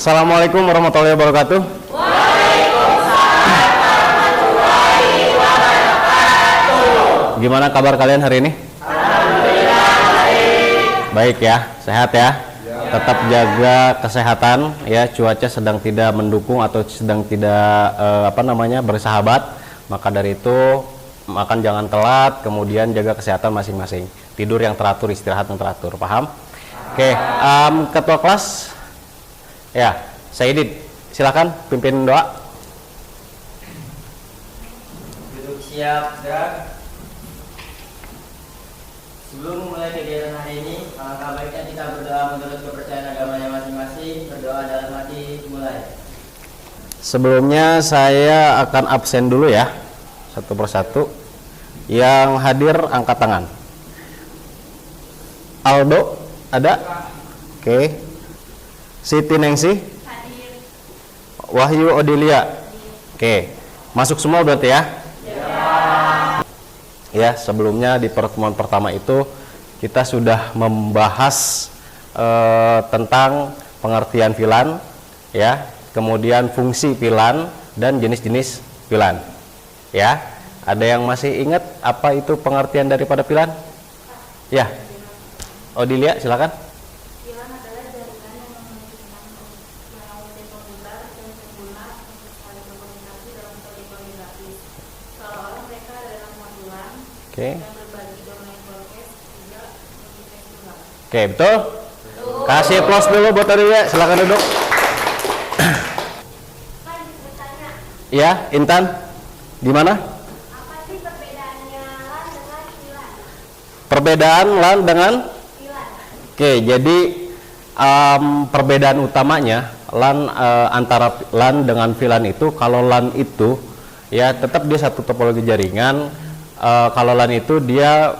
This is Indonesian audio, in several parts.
Assalamualaikum warahmatullahi wabarakatuh. Waalaikumsalam warahmatullahi wabarakatuh. Gimana kabar kalian hari ini? Alhamdulillah baik. Baik ya, sehat ya. Tetap jaga kesehatan ya. Cuaca sedang tidak mendukung atau sedang tidak bersahabat. Maka dari itu makan jangan telat, kemudian jaga kesehatan masing-masing. Tidur yang teratur, istirahat yang teratur. Paham? Oke, ketua kelas. Ya, Saidid, silakan pimpin doa. Duduk siap, gerak. Sebelum memulai kegiatan hari ini, alangkah baiknya kita berdoa menurut kepercayaan agamanya masing-masing. Berdoa dalam hati, mulai. Sebelumnya saya akan absen dulu ya, satu persatu. Yang hadir angkat tangan. Aldo, ada? Oke. Siti Nengsi, Hadir. Wahyu Odilia. Oke, masuk semua berarti ya? Ya, sebelumnya di pertemuan pertama itu kita sudah membahas tentang pengertian filan, ya, kemudian fungsi filan dan jenis-jenis filan. Ya, ada yang masih ingat apa itu pengertian daripada filan? Ya, Odilia silakan. Filan adalah jaringan yang memiliki penghubungan yang sempurna untuk saling berkomunikasi dalam poligami. Seolah-olah mereka adalah modulan Oke. yang berbagi domain broadcast juga memiliki tulang. Oke, betul? Kasih applause dulu buat Odilia, silakan duduk. Kan bertanya, Ya, Intan, gimana? apa sih perbedaannya LAN dengan filan? Perbedaan LAN dengan Filan. Oke, jadi perbedaan utamanya LAN antara LAN dengan VLAN itu, kalau LAN itu ya tetap dia satu topologi jaringan. Kalau LAN itu dia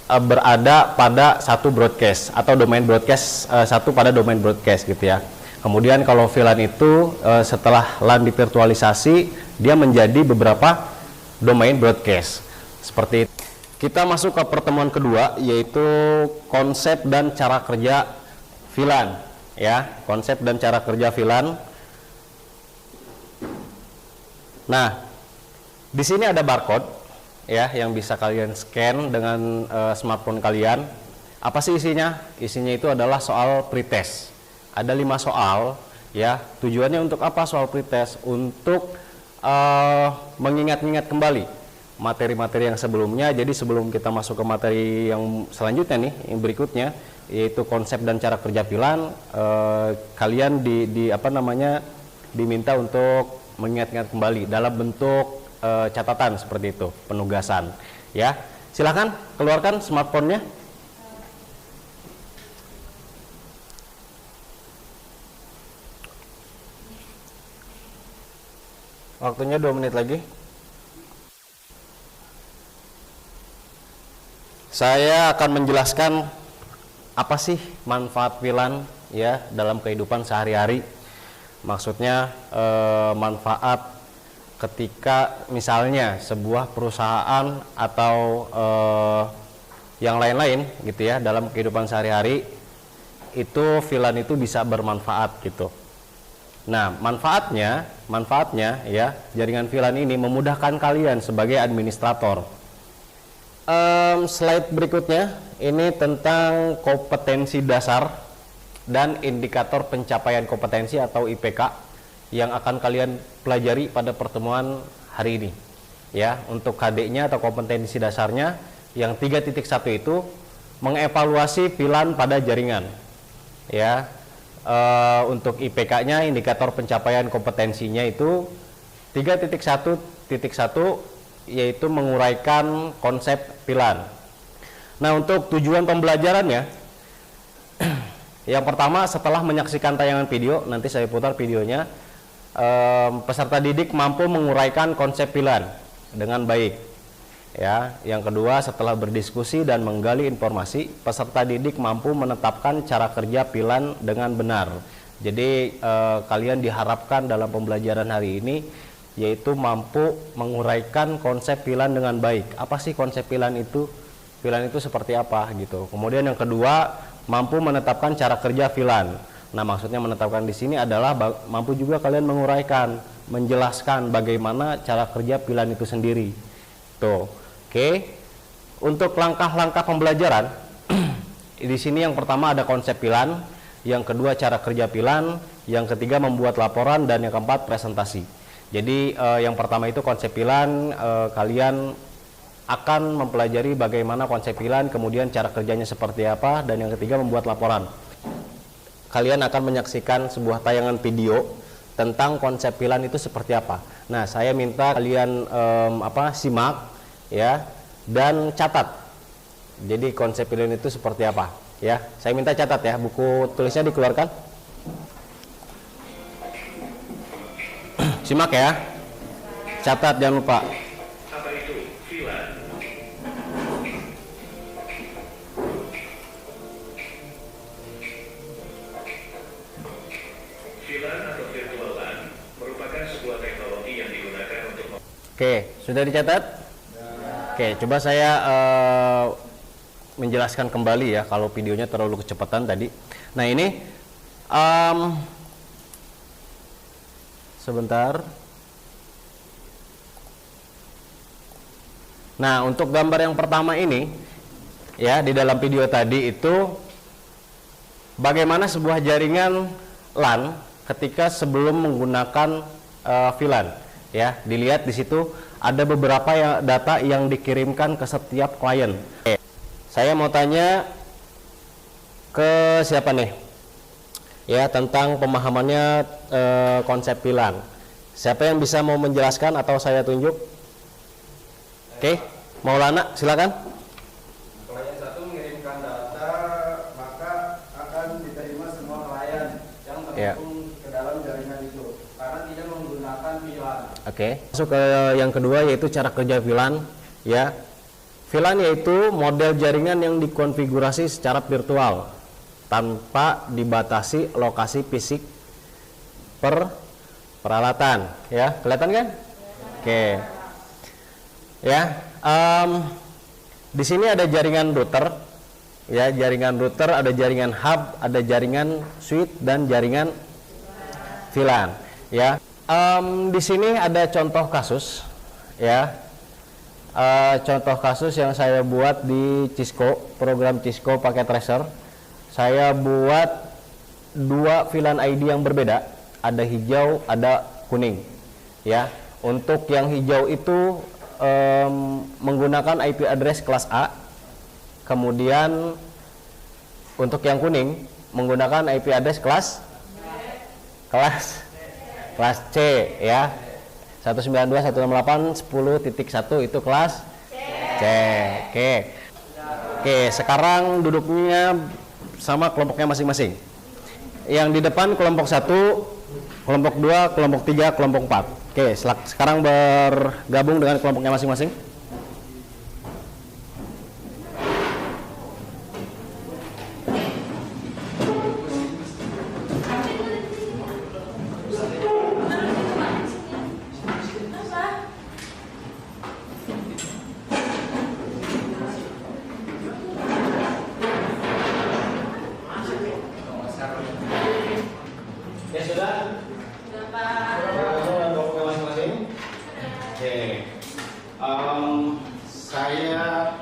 berada pada satu broadcast atau domain broadcast, satu pada domain broadcast gitu ya. Kemudian kalau VLAN itu setelah LAN divirtualisasi, dia menjadi beberapa domain broadcast seperti itu. Kita masuk ke pertemuan kedua, yaitu konsep dan cara kerja VLAN, ya, konsep dan cara kerja VLAN. Nah, di sini ada barcode, ya, yang bisa kalian scan dengan smartphone kalian. Apa sih isinya? Isinya itu adalah soal pretest. Ada 5 soal, ya. Tujuannya untuk apa soal pretest? Untuk mengingat-ingat kembali materi-materi yang sebelumnya. Jadi sebelum kita masuk ke materi yang selanjutnya nih, yang berikutnya, yaitu konsep dan cara kerja VLAN, kalian diminta untuk mengingat-ingat kembali dalam bentuk catatan seperti itu, penugasan. Ya, silakan keluarkan smartphone-nya. Waktunya 2 menit lagi. Saya akan menjelaskan apa sih manfaat VLAN ya dalam kehidupan sehari-hari. Maksudnya manfaat ketika misalnya sebuah perusahaan atau yang lain-lain gitu ya, dalam kehidupan sehari-hari itu VLAN itu bisa bermanfaat gitu. Nah, manfaatnya ya, jaringan VLAN ini memudahkan kalian sebagai administrator. Slide berikutnya ini tentang kompetensi dasar dan indikator pencapaian kompetensi atau IPK yang akan kalian pelajari pada pertemuan hari ini. Ya, untuk KD-nya atau kompetensi dasarnya yang 3.1 itu mengevaluasi VLAN pada jaringan. Ya, untuk IPK-nya, indikator pencapaian kompetensinya itu 3.1.1, yaitu menguraikan konsep VLAN. Nah, untuk tujuan pembelajarannya, yang pertama, setelah menyaksikan tayangan video, nanti saya putar videonya, peserta didik mampu menguraikan konsep VLAN dengan baik. Ya, yang kedua, setelah berdiskusi dan menggali informasi, peserta didik mampu menetapkan cara kerja VLAN dengan benar. Jadi kalian diharapkan dalam pembelajaran hari ini yaitu mampu menguraikan konsep VLAN dengan baik. Apa sih konsep VLAN itu? VLAN itu seperti apa gitu. Kemudian yang kedua, mampu menetapkan cara kerja VLAN. Nah, maksudnya menetapkan di sini adalah mampu juga kalian menguraikan, menjelaskan bagaimana cara kerja VLAN itu sendiri. Tuh, oke. Untuk langkah-langkah pembelajaran, di sini yang pertama ada konsep VLAN, yang kedua cara kerja VLAN, yang ketiga membuat laporan, dan yang keempat presentasi. Jadi yang pertama itu konsep VLAN, kalian akan mempelajari bagaimana konsep VLAN, kemudian cara kerjanya seperti apa, dan yang ketiga membuat laporan. Kalian akan menyaksikan sebuah tayangan video tentang konsep VLAN itu seperti apa. Nah, saya minta kalian simak ya dan catat. Jadi konsep VLAN itu seperti apa ya. Saya minta catat ya, buku tulisnya dikeluarkan. Simak ya. Catat jangan lupa. Apa itu VLAN? VLAN atau virtual LAN merupakan sebuah teknologi yang digunakan untuk Oke, sudah dicatat? Oke, coba saya menjelaskan kembali ya kalau videonya terlalu kecepatan tadi. Nah, ini sebentar. Nah, untuk gambar yang pertama ini ya di dalam video tadi itu bagaimana sebuah jaringan LAN ketika sebelum menggunakan VLAN ya. Dilihat di situ ada beberapa data yang dikirimkan ke setiap klien. Oke. Saya mau tanya ke siapa nih ya tentang pemahamannya konsep VLAN. Siapa yang bisa mau menjelaskan atau saya tunjuk? Oke, Maulana silakan. Klien satu mengirimkan data, maka akan diterima semua klien yang terhubung ke dalam jaringan itu karena tidak menggunakan VLAN. Oke. Masuk ke yang kedua yaitu cara kerja VLAN ya. VLAN yaitu model jaringan yang dikonfigurasi secara virtual tanpa dibatasi lokasi fisik peralatan ya. Kelihatan kan? Oke. Ya, di sini ada jaringan router ya, jaringan router, ada jaringan hub, ada jaringan switch dan jaringan VLAN ya. Di sini ada contoh kasus ya. Contoh kasus yang saya buat di Cisco, program Cisco pakai tracer. Saya buat dua VLAN ID yang berbeda, ada hijau, ada kuning ya. Untuk yang hijau itu menggunakan IP address kelas A, kemudian untuk yang kuning menggunakan IP address kelas C ya. 192.168.10.1 itu kelas C. Oke, sekarang duduknya sama kelompoknya masing-masing. Yang di depan kelompok 1, kelompok 2, kelompok 3, kelompok 4. Oke, sekarang bergabung dengan kelompoknya masing-masing. Ya sudah? Sudah, Pak. Kelompoknya masing-masing. Oke. Saya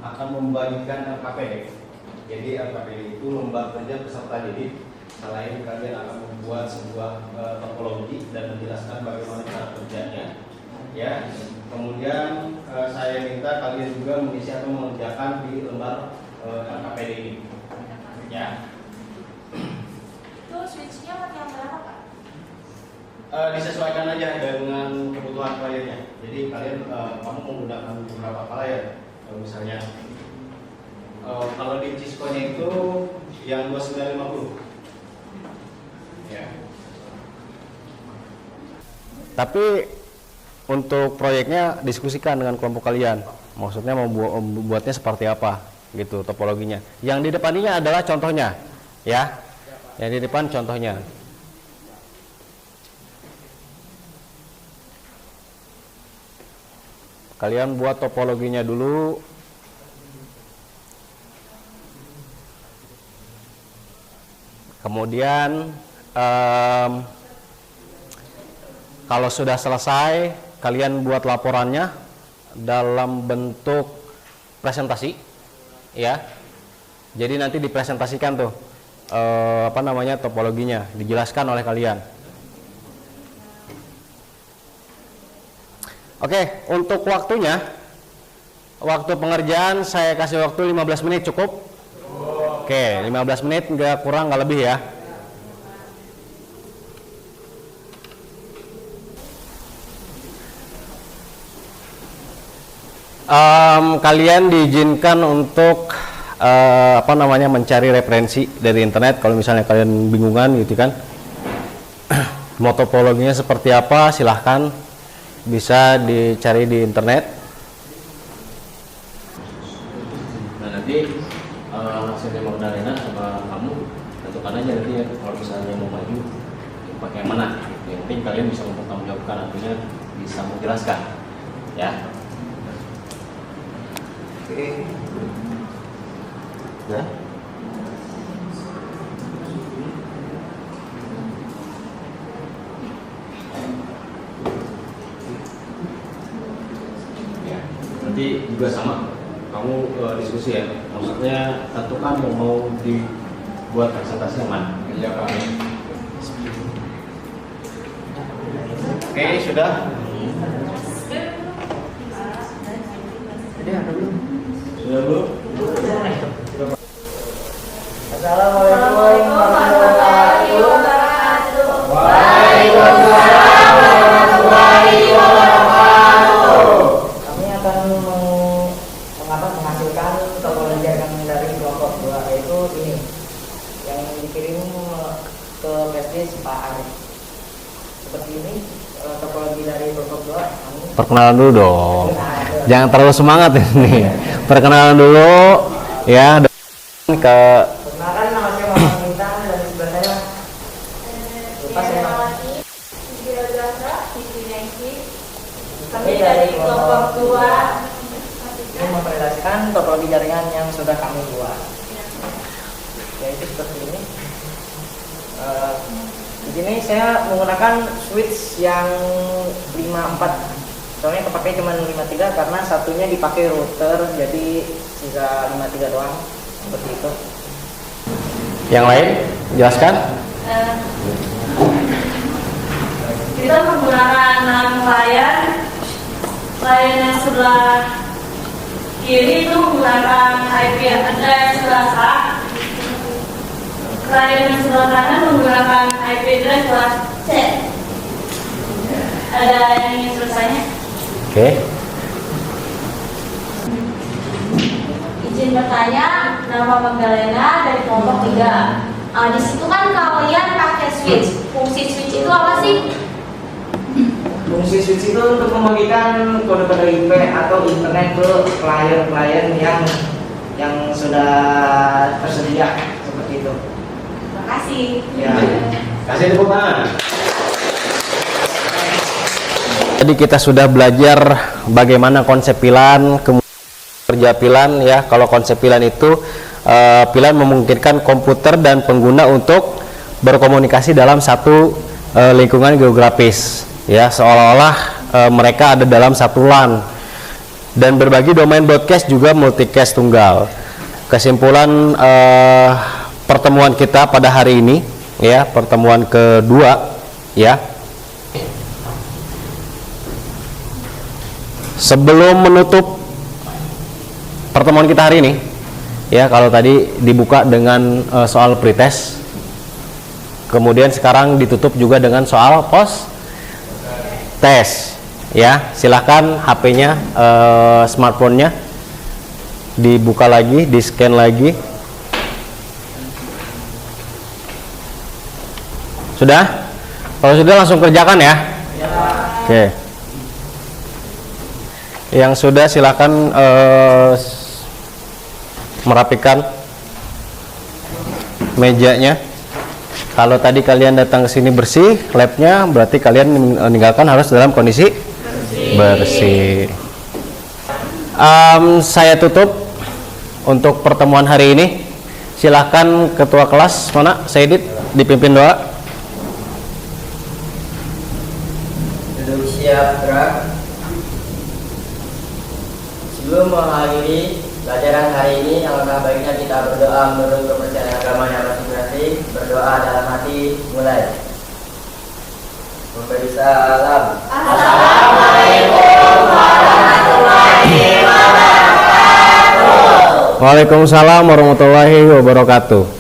akan membagikan RKPD. Jadi RKPD itu lomba kerja peserta didik. Selain kalian akan membuat sebuah topologi dan menjelaskan bagaimana cara kerjanya, ya. Kemudian saya minta kalian juga mengisi atau mengerjakan di lembar RKPD ini, ya. Itu switch-nya pakai yang berapa, Pak? Disesuaikan aja dengan kebutuhan kliennya. Jadi kalian kamu menggunakan beberapa klien, misalnya kalau di Cisco-nya itu yang 2950 ya. Tapi untuk proyeknya diskusikan dengan kelompok kalian, maksudnya membuatnya seperti apa gitu topologinya. Yang di depan ini adalah contohnya ya, yang di depan contohnya. Kalian buat topologinya dulu. Kemudian kalau sudah selesai, kalian buat laporannya dalam bentuk presentasi, ya. Jadi nanti dipresentasikan tuh topologinya, dijelaskan oleh kalian. Oke, untuk waktunya, waktu pengerjaan saya kasih waktu 15 menit cukup? Oke, 15 menit nggak kurang nggak lebih ya. Kalian diizinkan untuk mencari referensi dari internet kalau misalnya kalian bingungan gitu kan. Mau topologinya seperti apa, silahkan bisa dicari di internet. Nah nanti hasilnya Magdalena sama kamu tentukan aja nanti ya, kalau misalnya mau maju pakai yang mana. Yang penting kalian bisa mempertanggungjawabkan, artinya bisa menjelaskan ya. Oke. Ya. Nanti juga sama, kamu diskusi ya. Maksudnya tentukan yang mau dibuat presentasi yang mana. Iya Pak. Oke, sudah. Sudah belum? Assalamualaikum warahmatullahi wabarakatuh. Waalaikumsalam warahmatullahi wabarakatuh. Kami akan menghasilkan topologi jaringan dari kelompok 2, yaitu ini yang dikirim ke flashdisk Pak Arif. Seperti ini topologi dari kelompok 2. Perkenalan dulu dong. Jangan terlalu semangat ini. Perkenalan dulu ya ke. Perkenalkan, nama saya Muhammad Bintang dan di sebelah saya lupa saya. Kami dari kelompok 2 ini mempresentasikan topologi jaringan yang sudah kami buat, yaitu seperti ini. Di sini saya menggunakan switch yang 54. Soalnya kepake cuma 53 karena satunya dipakai router, jadi sisa 53 doang, seperti itu. Yang lain jelaskan. kita menggunakan 6 layar. Layar yang sebelah kiri itu menggunakan IP address kelas A. Layar yang sebelah kanan menggunakan IP address kelas C. Ada yang ingin selesainya? Oke. Izin bertanya, nama Magdalena dari kelompok 3. Di situ kan kalian pakai switch. Fungsi switch itu apa sih? Fungsi switch itu untuk membagikan kode-kode IP atau internet ke klien-klien yang sudah tersedia, seperti itu. Terima kasih. Ya. Kasih tepuk tangan. Tadi kita sudah belajar bagaimana konsep pilan, kemudian kerja pilan ya. Kalau konsep pilan itu pilan memungkinkan komputer dan pengguna untuk berkomunikasi dalam satu lingkungan geografis ya, seolah-olah mereka ada dalam satu LAN, dan berbagi domain broadcast juga multicast tunggal. Kesimpulan pertemuan kita pada hari ini ya, pertemuan kedua ya. Sebelum menutup pertemuan kita hari ini ya, kalau tadi dibuka dengan soal pretest, kemudian sekarang ditutup juga dengan soal post test ya. Silahkan HP-nya, smartphone-nya dibuka lagi, di scan lagi. Sudah? Kalau sudah langsung kerjakan ya. Oke. Yang sudah silakan merapikan mejanya. Kalau tadi kalian datang ke sini bersih labnya, berarti kalian meninggalkan harus dalam kondisi bersih. Saya tutup untuk pertemuan hari ini Silahkan ketua kelas mana? Saidit dipimpin doa. Duduk siap gerak. Sebelum mengakhiri pelajaran hari ini, alangkah baiknya kita berdoa menurut kepercayaan agamanya masing-masing. Berdoa dalam hati, mulai. Memberi salam. Assalamualaikum warahmatullahi wabarakatuh. Waalaikumsalam warahmatullahi wabarakatuh.